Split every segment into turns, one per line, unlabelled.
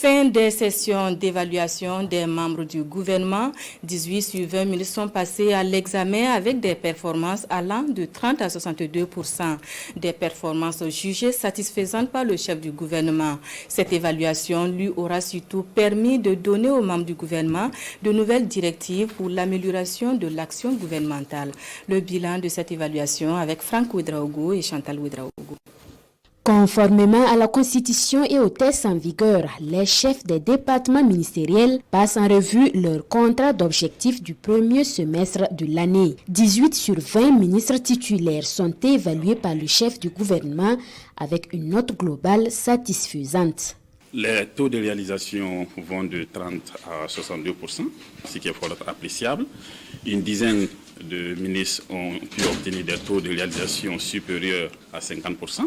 Fin des sessions d'évaluation des membres du gouvernement. 18 sur 20 ministres sont passés à l'examen avec des performances allant de 30 à 62%. Des performances jugées satisfaisantes par le chef du gouvernement. Cette évaluation lui aura surtout permis de donner aux membres du gouvernement de nouvelles directives pour l'amélioration de l'action gouvernementale. Le bilan de cette évaluation avec Franck Ouedraogo et Chantal Ouedraogo.
Conformément à la Constitution et aux tests en vigueur, les chefs des départements ministériels passent en revue leur contrat d'objectif du premier semestre de l'année. 18 sur 20 ministres titulaires sont évalués par le chef du gouvernement avec une note globale satisfaisante.
Les taux de réalisation vont de 30 à 62%, ce qui est fort appréciable. Une dizaine de ministres ont pu obtenir des taux de réalisation supérieurs à 50%.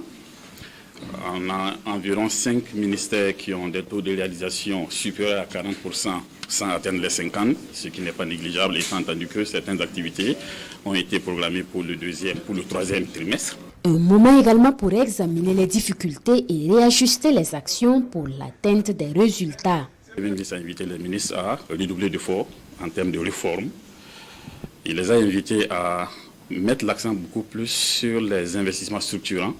On a environ 5 ministères qui ont des taux de réalisation supérieurs à 40% sans atteindre les 50%, ce qui n'est pas négligeable, étant entendu que certaines activités ont été programmées pour le troisième trimestre.
Un moment également pour examiner les difficultés et réajuster les actions pour l'atteinte des résultats.
Le ministre a invité les ministres à redoubler d'efforts en termes de réforme. Il les a invités à mettre l'accent beaucoup plus sur les investissements structurants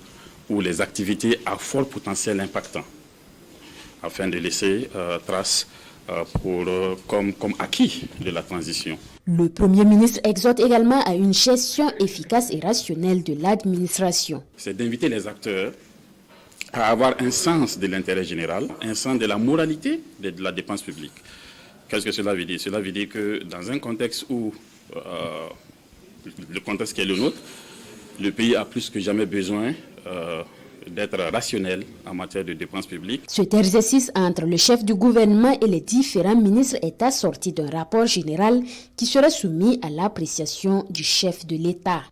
ou les activités à fort potentiel impactant, afin de laisser trace comme acquis de la transition.
Le Premier ministre exhorte également à une gestion efficace et rationnelle de l'administration.
C'est d'inviter les acteurs à avoir un sens de l'intérêt général, un sens de la moralité de la dépense publique. Qu'est-ce que cela veut dire? Cela veut dire que dans un contexte où, le contexte qui est le nôtre, le pays a plus que jamais besoin d'être rationnel en matière de dépenses publiques.
Cet exercice entre le chef du gouvernement et les différents ministres est assorti d'un rapport général qui sera soumis à l'appréciation du chef de l'État.